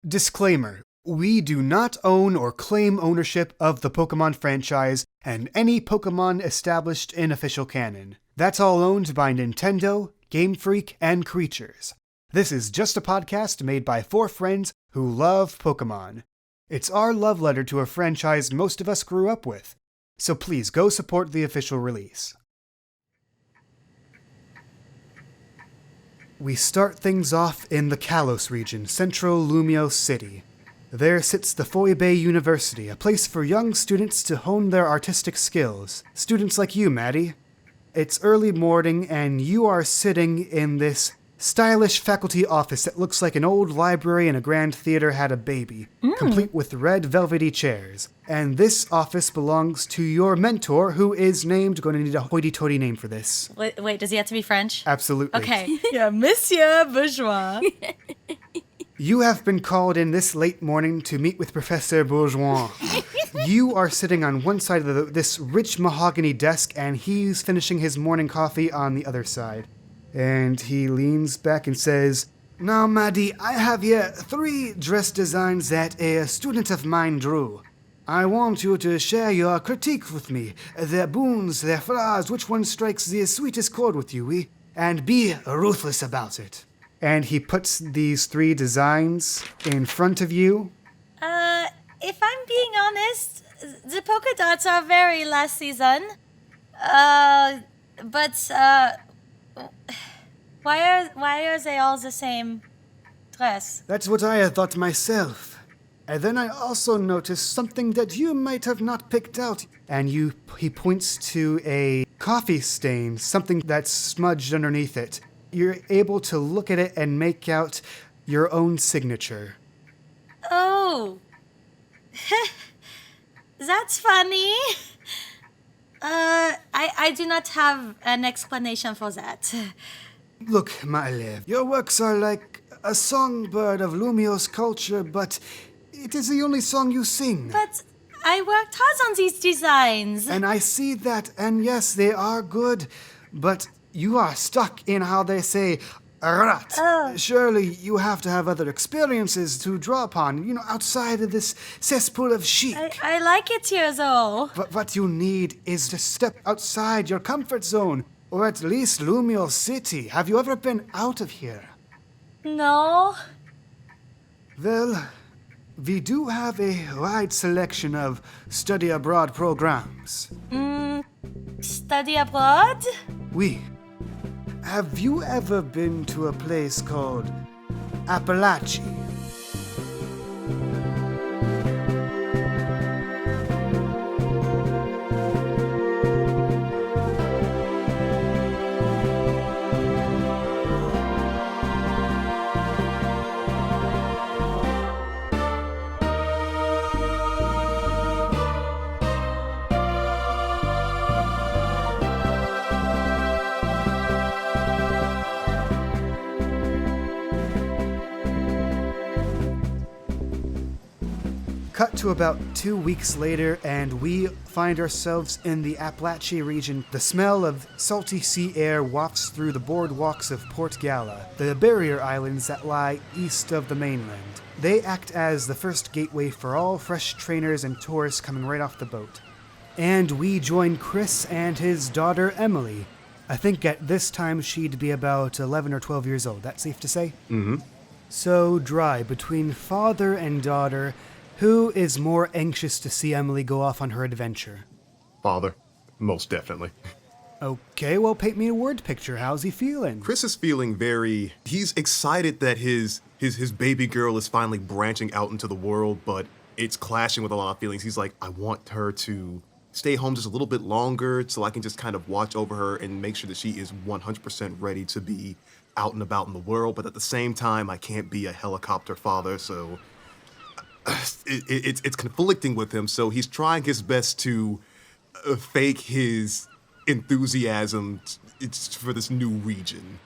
Disclaimer. We do not own or claim ownership of the Pokemon franchise and any Pokemon established in official canon. That's all owned by Nintendo, Game Freak, and Creatures. This is just a podcast made by four friends who love Pokemon. It's our love letter to a franchise most of us grew up with. So please go support the official release. We start things off in the Kalos region, central Lumio City. There sits the Foy University, a place for young students to hone their artistic skills. Students like you, Madi. It's early morning, and you are sitting in this stylish faculty office that looks like an old library in a grand theater had a baby, complete with red velvety chairs. And this office belongs to your mentor, who is named, going to need a hoity-toity name for this. Wait, does he have to be French? Absolutely. Okay. Yeah, Monsieur Bourgeois. You have been called in this late morning to meet with Professor Bourgeois. You are sitting on one side of this rich mahogany desk, and he's finishing his morning coffee on the other side. And he leans back and says, "Now, Madi, I have here 3 dress designs that a student of mine drew. I want you to share your critique with me, their boons, their flaws, which one strikes the sweetest chord with you, and be ruthless about it." And he puts these 3 designs in front of you. If I'm being honest, the polka dots are very last season. But why are they all the same dress? That's what I had thought myself. And then I also noticed something that you might have not picked out. And he points to a coffee stain, something that's smudged underneath it. You're able to look at it and make out your own signature. Oh. That's funny. I do not have an explanation for that. Look, my love, your works are like a songbird of Lumio's culture, but it is the only song you sing. But I worked hard on these designs. And I see that, and yes, they are good, but you are stuck in how they say rat. Oh. Surely you have to have other experiences to draw upon, outside of this cesspool of chic. I like it here, though. But what you need is to step outside your comfort zone, or at least Lumio City. Have you ever been out of here? No. Well, we do have a wide selection of study abroad programs. Study abroad? Have you ever been to a place called Applache? Cut to about 2 weeks later, and we find ourselves in the Applache region. The smell of salty sea air wafts through the boardwalks of Port Gala, the barrier islands that lie east of the mainland. They act as the first gateway for all fresh trainers and tourists coming right off the boat. And we join Chris and his daughter Emily. I think at this time she'd be about 11 or 12 years old. That's safe to say? Mm-hmm. So, Dry, between father and daughter, who is more anxious to see Emily go off on her adventure? Father, most definitely. Okay, well, paint me a word picture. How's he feeling? Chris is feeling he's excited that his baby girl is finally branching out into the world, but it's clashing with a lot of feelings. He's like, I want her to stay home just a little bit longer so I can just kind of watch over her and make sure that she is 100% ready to be out and about in the world. But at the same time, I can't be a helicopter father, so it's conflicting with him. So he's trying his best to fake his enthusiasm for this new region.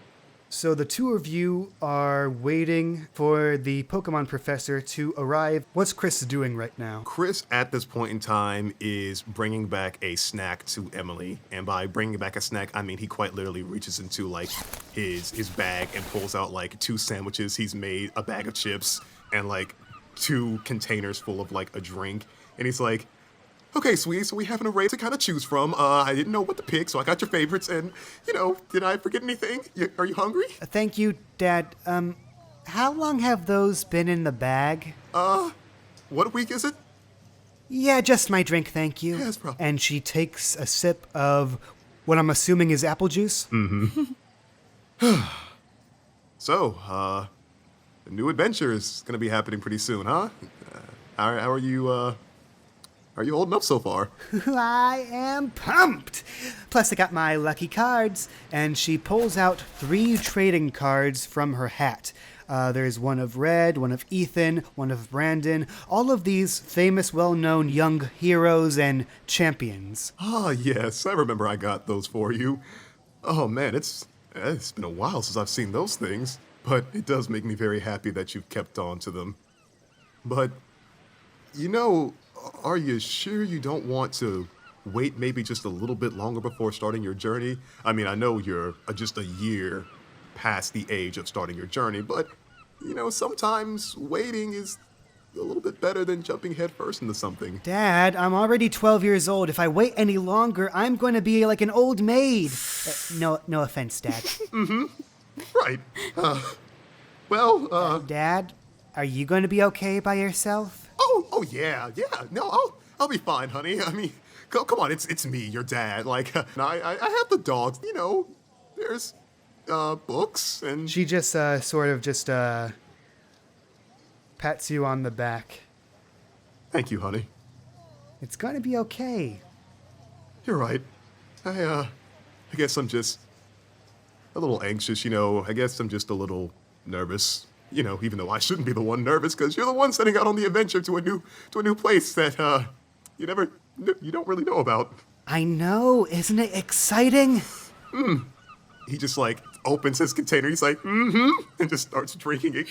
So the two of you are waiting for the Pokemon professor to arrive. What's Chris doing right now? Chris, at this point in time, is bringing back a snack to Emily. And by bringing back a snack, I mean he quite literally reaches into, like, his bag and pulls out, like, 2 sandwiches he's made, a bag of chips, and, like, 2 containers full of like a drink, and he's like, "Okay, sweetie, so we have an array to kind of choose from. I didn't know what to pick, so I got your favorites. And did I forget anything? Are you hungry?" Thank you, Dad. How long have those been in the bag? What week is it? Yeah, just my drink, thank you. Yes, bro. And she takes a sip of what I'm assuming is apple juice. So, the new adventure is gonna be happening pretty soon, huh? How are you? Are you holding up so far? I am pumped! Plus, I got my lucky cards, and she pulls out 3 trading cards from her hat. There's one of Red, one of Ethan, one of Brandon, all of these famous, well-known young heroes and champions. Ah, yes, I remember I got those for you. Oh man, it's been a while since I've seen those things, but it does make me very happy that you've kept on to them. But, are you sure you don't want to wait maybe just a little bit longer before starting your journey? I mean, I know you're just a year past the age of starting your journey, but, sometimes waiting is a little bit better than jumping headfirst into something. Dad, I'm already 12 years old. If I wait any longer, I'm going to be like an old maid. No offense, Dad. Right. Dad, are you going to be okay by yourself? Oh yeah. No, I'll be fine, honey. I mean, come on, it's me, your dad. Like, I have the dogs. There's books and. She just sort of pats you on the back. Thank you, honey. It's going to be okay. You're right. I guess I'm just a little anxious. I guess I'm just a little nervous. Even though I shouldn't be the one nervous, because you're the one setting out on the adventure to a new place that you don't really know about. I know, isn't it exciting? He just like opens his container. He's like, and just starts drinking it.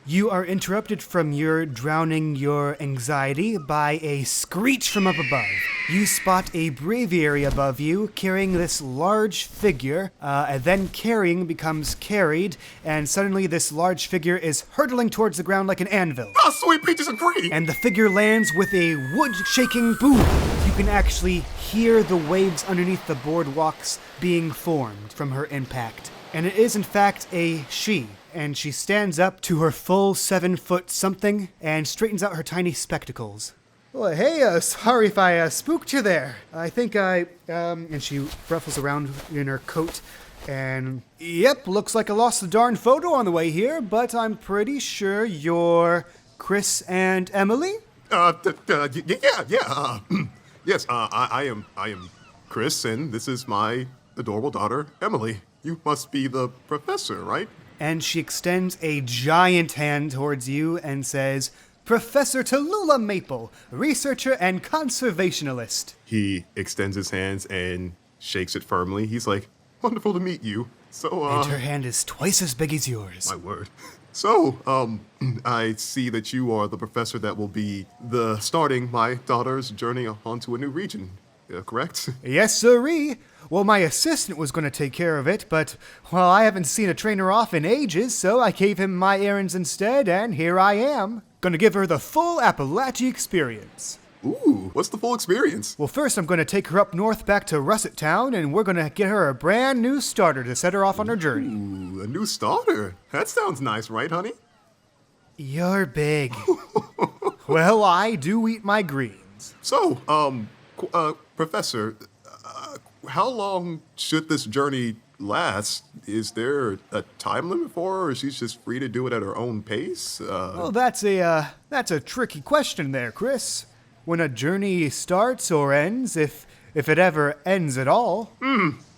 You are interrupted from your drowning your anxiety by a screech from up above. You spot a breviary above you carrying this large figure, and then carrying becomes carried, and suddenly this large figure is hurtling towards the ground like an anvil. Ah, sweet peaches and cream! And the figure lands with a wood-shaking boom. You can actually hear the waves underneath the boardwalks being formed from her impact. And it is in fact a she. And she stands up to her full 7-foot something and straightens out her tiny spectacles. Well, hey, sorry if I spooked you there. I think and she ruffles around in her coat and, yep, looks like I lost the darn photo on the way here, but I'm pretty sure you're Chris and Emily? Yeah. Yes, I am Chris, and this is my adorable daughter, Emily. You must be the professor, right? And she extends a giant hand towards you and says, Professor Tallulah Maple, researcher and conservationalist. He extends his hands and shakes it firmly. He's like, wonderful to meet you. So, And her hand is twice as big as yours. My word. So, I see that you are the professor that will be starting my daughter's journey onto a new region, correct? Yes, sirree. Well, my assistant was going to take care of it, but, well, I haven't seen a trainer off in ages, so I gave him my errands instead, and here I am. Gonna give her the full Applache experience. Ooh, what's the full experience? Well, first I'm gonna take her up north back to Russet Town, and we're gonna get her a brand new starter to set her off on her journey. Ooh, a new starter? That sounds nice, right, honey? You're big. Well, I do eat my greens. So, Professor, how long should this journey last? Is there a time limit for her, or she's just free to do it at her own pace? Well, that's a tricky question there, Chris. When a journey starts or ends, if it ever ends at all,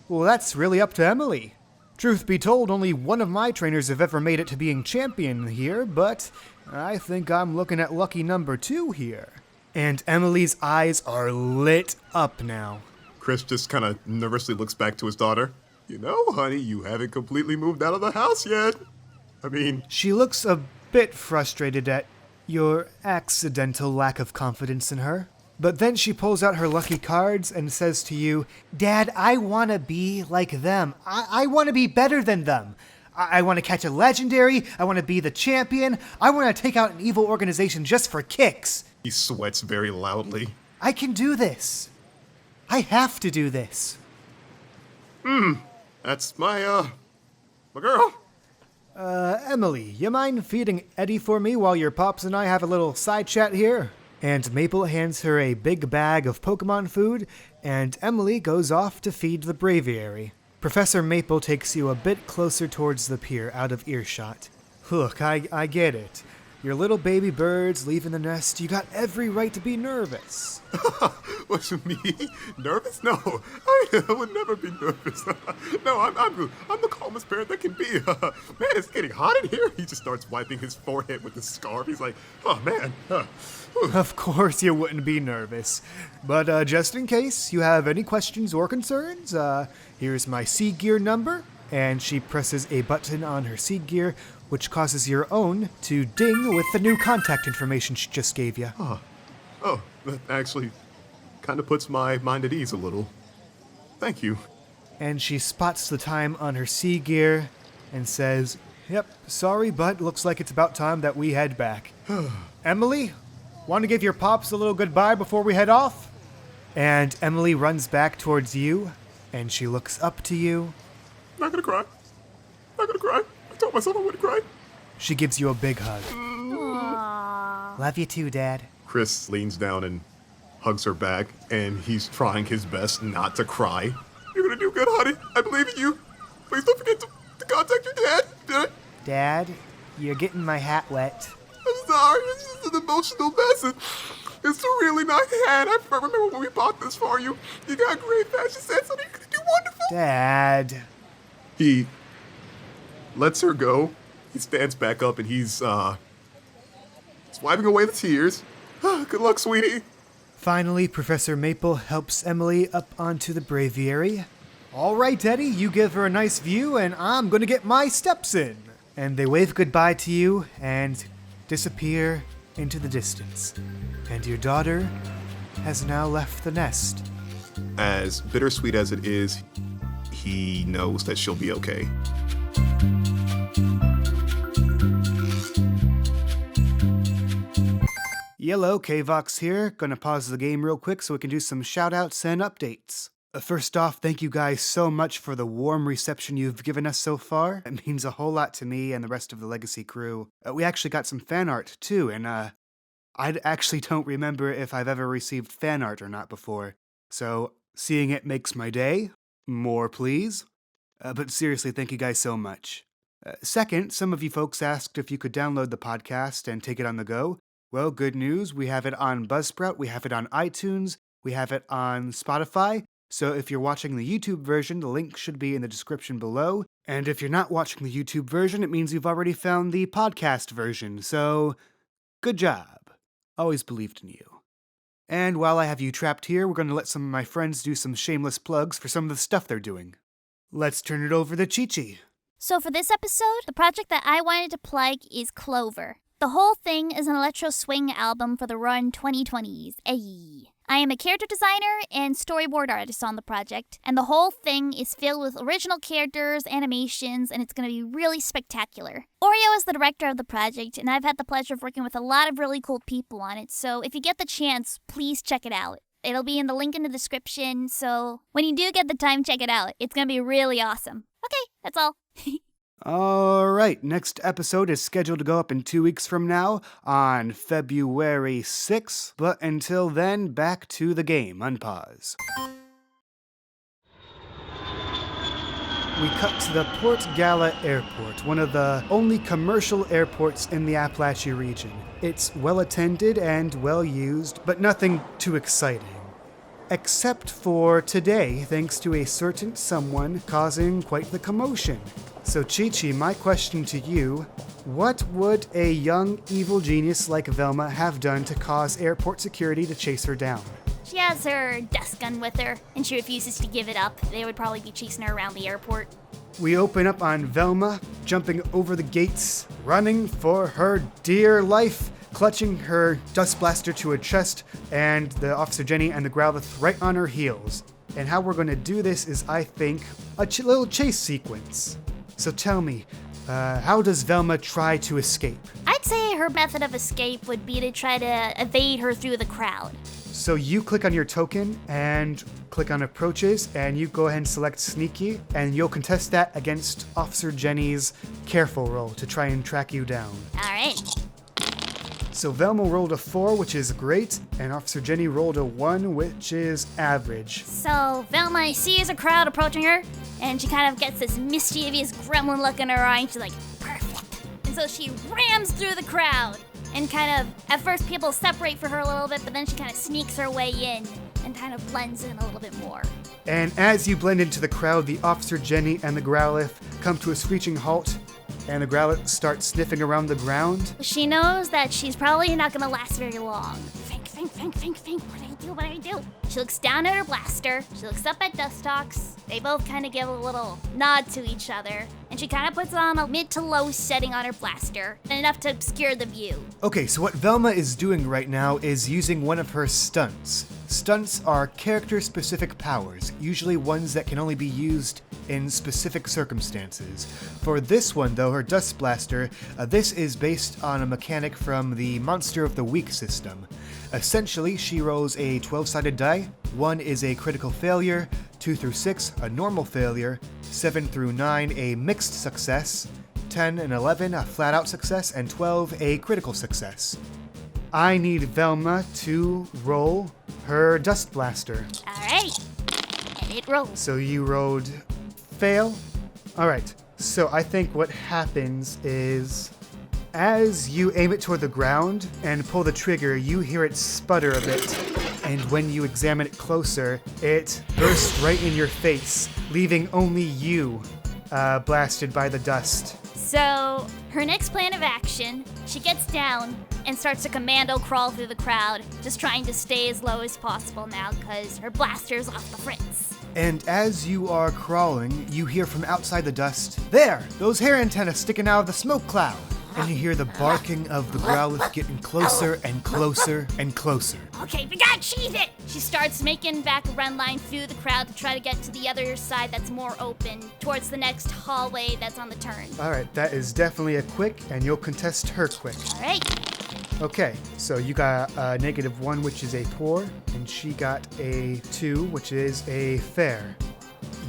well, that's really up to Emily. Truth be told, only one of my trainers have ever made it to being champion here, but I think I'm looking at lucky number 2 here. And Emily's eyes are lit up now. Chris just kind of nervously looks back to his daughter. You know, honey, you haven't completely moved out of the house yet. I mean... She looks a bit frustrated at your accidental lack of confidence in her. But then she pulls out her lucky cards and says to you, Dad, I want to be like them. I want to be better than them. I want to catch a legendary. I want to be the champion. I want to take out an evil organization just for kicks. He sweats very loudly. I can do this. I have to do this. That's my girl. Emily, you mind feeding Eddie for me while your pops and I have a little side chat here? And Maple hands her a big bag of Pokemon food, and Emily goes off to feed the Braviary. Professor Maple takes you a bit closer towards the pier, out of earshot. Look, I get it. Your little baby bird's leaving the nest. You got every right to be nervous. What, me? Nervous? No, I would never be nervous. No, I'm the calmest parent that can be. Man, it's getting hot in here. He just starts wiping his forehead with his scarf. He's like, oh man. Of course you wouldn't be nervous. But just in case you have any questions or concerns, here's my Seed Gear number. And she presses a button on her Seed Gear, which causes your own to ding with the new contact information she just gave you. Oh, that actually kind of puts my mind at ease a little. Thank you. And she spots the time on her Seed Gear and says, "Yep, sorry, but looks like it's about time that we head back." Emily, want to give your pops a little goodbye before we head off? And Emily runs back towards you, and she looks up to you. Not gonna cry. Not gonna cry. I told myself I wouldn't cry. She gives you a big hug. Love you too, Dad. Chris leans down and hugs her back, and he's trying his best not to cry. You're gonna do good, honey. I believe in you. Please don't forget to contact your dad. Dad, you're getting my hat wet. I'm sorry. It's just an emotional mess. It's a really nice hat. I remember when we bought this for you. You got great fashion sense, and you do wonderful. Dad. He lets her go. He stands back up and he's wiping away the tears. Good luck, sweetie. Finally, Professor Maple helps Emily up onto the Braviary. All right, Eddie, you give her a nice view, and I'm gonna get my steps in. And they wave goodbye to you and disappear into the distance. And your daughter has now left the nest. As bittersweet as it is, he knows that she'll be okay. Yellow, KayVox here. Gonna pause the game real quick so we can do some shoutouts and updates. First off, thank you guys so much for the warm reception you've given us so far. It means a whole lot to me and the rest of the Legacy crew. We actually got some fan art too, and I actually don't remember if I've ever received fan art or not before. So seeing it makes my day. More, please. But seriously, thank you guys so much. Second, some of you folks asked if you could download the podcast and take it on the go. Well, good news. We have it on Buzzsprout, we have it on iTunes, we have it on Spotify. So if you're watching the YouTube version, the link should be in the description below. And if you're not watching the YouTube version, it means you've already found the podcast version. So, good job. Always believed in you. And while I have you trapped here, we're going to let some of my friends do some shameless plugs for some of the stuff they're doing. Let's turn it over to Chi-Chi. So for this episode, the project that I wanted to plug is Clover. The whole thing is an electro swing album for the Run 2020s. Ayy. I am a character designer and storyboard artist on the project, and the whole thing is filled with original characters, animations, and it's going to be really spectacular. Oreo is the director of the project, and I've had the pleasure of working with a lot of really cool people on it, so if you get the chance, please check it out. It'll be in the link in the description, so when you do get the time, check it out. It's going to be really awesome. Okay, that's all. Alright, next episode is scheduled to go up in 2 weeks from now on February 6th, but until then, back to the game. Unpause. We cut to the Port Gala Airport, one of the only commercial airports in the Applache region. It's well attended and well used, but nothing too exciting. Except for today, thanks to a certain someone causing quite the commotion. So Chi-Chi, my question to you, what would a young evil genius like Velma have done to cause airport security to chase her down? She has her desk gun with her, and she refuses to give it up. They would probably be chasing her around the airport. We open up on Velma, jumping over the gates, running for her dear life, clutching her dust blaster to her chest, and the Officer Jenny and the Growlithe right on her heels. And how we're going to do this is, I think, a little chase sequence. So tell me, How does Velma try to escape? I'd say her method of escape would be to try to evade her through the crowd. So you click on your token and click on approaches, and you go ahead and select sneaky, and you'll contest that against Officer Jenny's careful roll to try and track you down. All right. So Velma rolled a 4, which is great, and Officer Jenny rolled a 1, which is average. So Velma sees a crowd approaching her, and she kind of gets this mischievous gremlin look in her eye, and she's like, perfect. And so she rams through the crowd, and kind of, at first people separate for her a little bit, but then she kind of sneaks her way in and kind of blends in a little bit more. And as you blend into the crowd, the Officer Jenny and the Growlithe come to a screeching halt, and the Growlithe starts sniffing around the ground. She knows that she's probably not gonna last very long. Think, think, think, think, think. What do I do? What do I do? She looks down at her blaster. She looks up at Dustox. They both kind of give a little nod to each other. And she kind of puts on a mid to low setting on her blaster, enough to obscure the view. Okay, so what Velma is doing right now is using one of her stunts. Stunts are character-specific powers, usually ones that can only be used in specific circumstances. For this one, though, her Dust Blaster, this is based on a mechanic from the Monster of the Week system. Essentially, she rolls a 12-sided die. 1 is a critical failure, 2 through 6 a normal failure, 7 through 9 a mixed success, 10 and 11 a flat-out success, and 12 a critical success. I need Velma to roll her Dust Blaster. All right. And it rolls. So you rolled fail? Alright, so I think what happens is as you aim it toward the ground and pull the trigger, you hear it sputter a bit. And when you examine it closer, it bursts right in your face, leaving only you blasted by the dust. So, her next plan of action, she gets down and starts to commando crawl through the crowd, just trying to stay as low as possible now because her blaster's off the fritz. And as you are crawling, you hear from outside the dust, "There! Those hair antennas sticking out of the smoke cloud!" And you hear the barking of the Growlithe getting closer and closer and closer. Okay, we gotta cheese it! She starts making back a run line through the crowd to try to get to the other side that's more open, towards the next hallway that's on the turn. Alright, that is definitely a quick, and you'll contest her quick. Alright. Okay, so you got a -1, which is a poor, and she got a 2, which is a fair.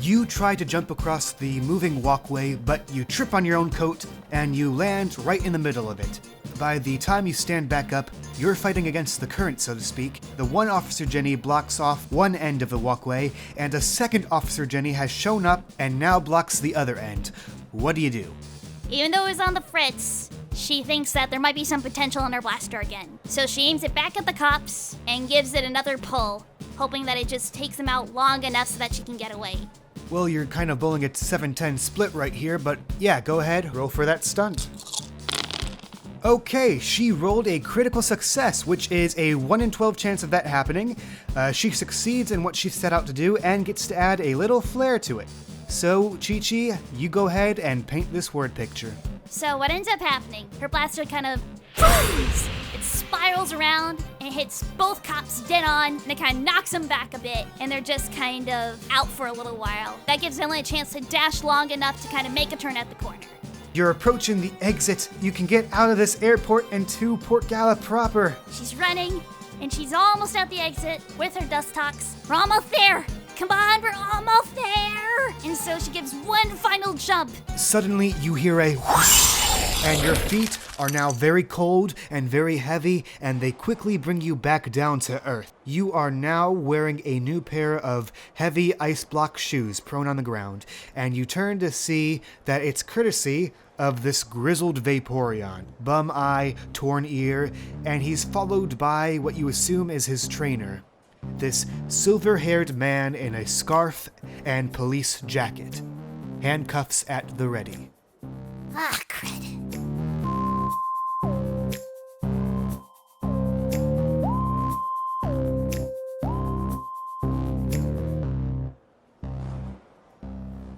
You try to jump across the moving walkway, but you trip on your own coat, and you land right in the middle of it. By the time you stand back up, you're fighting against the current, so to speak. The one Officer Jenny blocks off one end of the walkway, and a second Officer Jenny has shown up and now blocks the other end. What do you do? Even though it's on the fritz, she thinks that there might be some potential in her blaster again. So she aims it back at the cops and gives it another pull, hoping that it just takes them out long enough so that she can get away. Well, you're kind of bowling a 7-10 split right here, but yeah, go ahead, roll for that stunt. Okay, she rolled a critical success, which is a 1 in 12 chance of that happening. She succeeds in what she set out to do and gets to add a little flair to it. So, Chi-Chi, you go ahead and paint this word picture. So what ends up happening, her blaster kind of booms! It spirals around and hits both cops dead on, and it kind of knocks them back a bit, and they're just kind of out for a little while. That gives Velma a chance to dash long enough to kind of make a turn at the corner. You're approaching the exit. You can get out of this airport and to Port Gala proper. She's running, and she's almost at the exit with her dust tox. We're almost there! Come on, we're almost there! And so she gives one final jump. Suddenly, you hear a whoosh, and your feet are now very cold and very heavy, and they quickly bring you back down to earth. You are now wearing a new pair of heavy ice block shoes prone on the ground, and you turn to see that it's courtesy of this grizzled Vaporeon, bum eye, torn ear, and he's followed by what you assume is his trainer. This silver-haired man in a scarf and police jacket. Handcuffs at the ready. Ah, crud.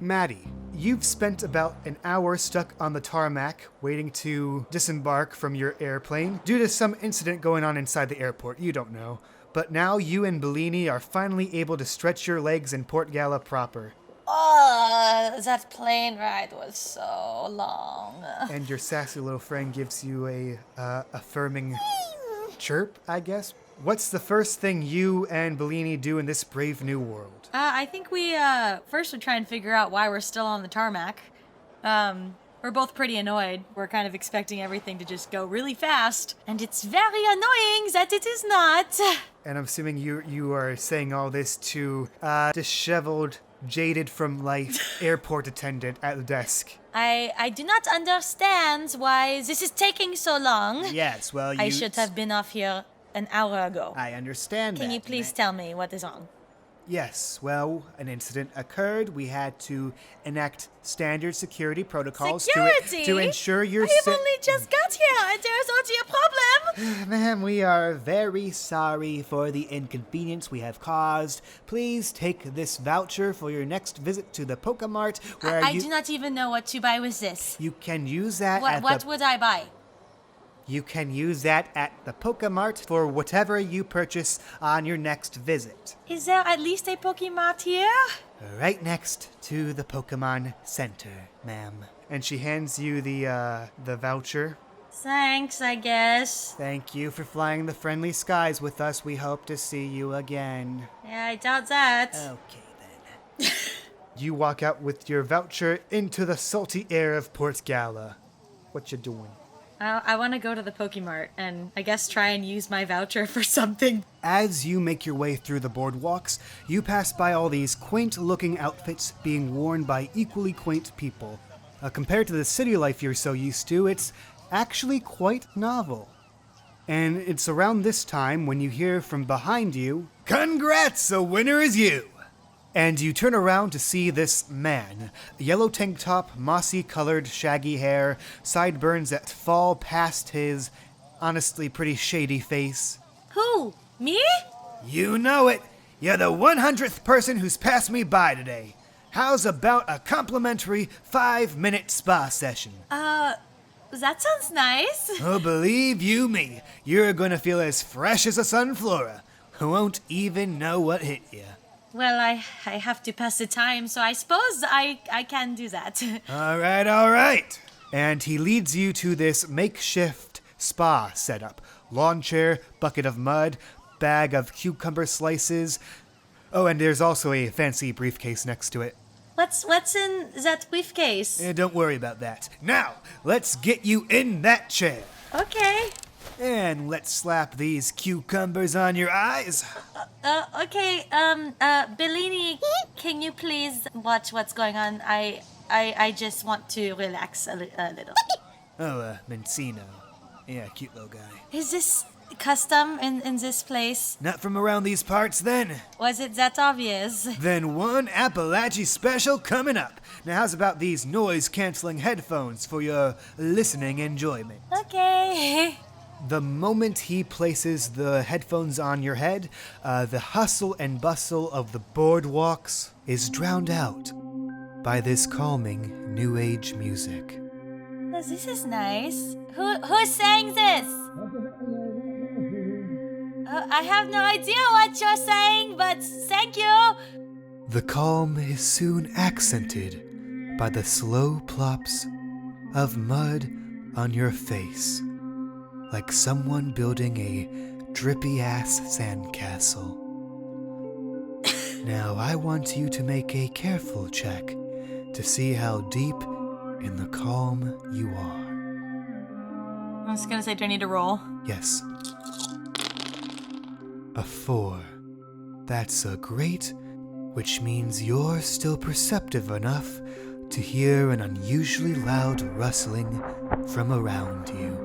Madi, you've spent about an hour stuck on the tarmac waiting to disembark from your airplane due to some incident going on inside the airport. You don't know. But now you and Bellini are finally able to stretch your legs in Port Gala proper. Oh, that plane ride was so long. And your sassy little friend gives you a affirming chirp, I guess. What's the first thing you and Bellini do in this brave new world? I think we first would try and figure out why we're still on the tarmac. We're both pretty annoyed. We're kind of expecting everything to just go really fast, and it's very annoying that it is not. And I'm assuming you are saying all this to disheveled, jaded from life airport attendant at the desk. I do not understand why this is taking so long. Yes, well, I should have been off here an hour ago. I understand that. Can you please tell me what is wrong? Yes, well, an incident occurred. We had to enact standard security protocols Security? to ensure your I have only just got here, and there is already a problem. Ma'am, we are very sorry for the inconvenience we have caused. Please take this voucher for your next visit to the Pokemart, where I do not even know what to buy with this. You can use that What would I buy? You can use that at the Pokemart for whatever you purchase on your next visit. Is there at least a Pokemart here? Right next to the Pokemon Center, ma'am. And she hands you the voucher. Thanks, I guess. Thank you for flying the friendly skies with us. We hope to see you again. Yeah, I doubt that. Okay, then. You walk out with your voucher into the salty air of Port Gala. What you doing? I want to go to the Pokemart and I guess try and use my voucher for something. As you make your way through the boardwalks, you pass by all these quaint-looking outfits being worn by equally quaint people. Compared to the city life you're so used to, it's actually quite novel. And it's around this time when you hear from behind you, "Congrats, the winner is you!" And you turn around to see this man. Yellow tank top, mossy-colored shaggy hair, sideburns that fall past his, honestly, pretty shady face. Who? Me? You know it! You're the 100th person who's passed me by today. How's about a complimentary 5-minute spa session? That sounds nice. Oh, believe you me, you're gonna feel as fresh as a sunflora. Who won't even know what hit you. Well, I have to pass the time, so I suppose I can do that. All right. And he leads you to this makeshift spa setup. Lawn chair, bucket of mud, bag of cucumber slices. Oh, and there's also a fancy briefcase next to it. What's in that briefcase? Don't worry about that. Now, let's get you in that chair. Okay. And let's slap these cucumbers on your eyes. Okay, Bellini, can you please watch what's going on? I just want to relax a little. Oh, Mencino. Yeah, cute little guy. Is this custom in this place? Not from around these parts, then. Was it that obvious? Then one Applache special coming up. Now, how's about these noise-canceling headphones for your listening enjoyment? Okay. The moment he places the headphones on your head, the hustle and bustle of the boardwalks is drowned out by this calming new age music. This is nice. Who sang this? I have no idea what you're saying, but thank you. The calm is soon accented by the slow plops of mud on your face, like someone building a drippy-ass sandcastle. Now I want you to make a careful check to see how deep in the calm you are. I was gonna say, do I need to roll? Yes. A 4. That's a great, which means you're still perceptive enough to hear an unusually loud rustling from around you.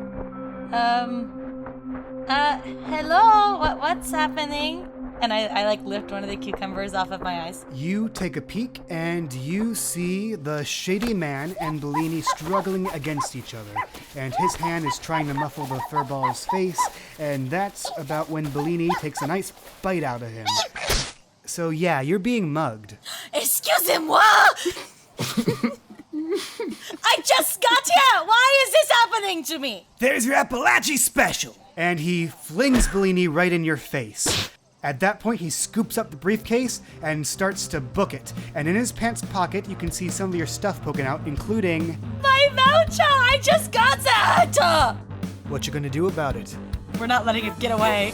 Hello? What's happening? And I like lift one of the cucumbers off of my eyes. You take a peek and you see the shady man and Bellini struggling against each other. And his hand is trying to muffle the furball's face, and that's about when Bellini takes a nice bite out of him. So yeah, you're being mugged. Excusez-moi! I just got here! Why is this happening to me? There's your Applache special! And he flings Bellini right in your face. At that point, he scoops up the briefcase and starts to book it. And in his pants pocket, you can see some of your stuff poking out, including... My voucher! I just got that! What you gonna do about it? We're not letting him get away.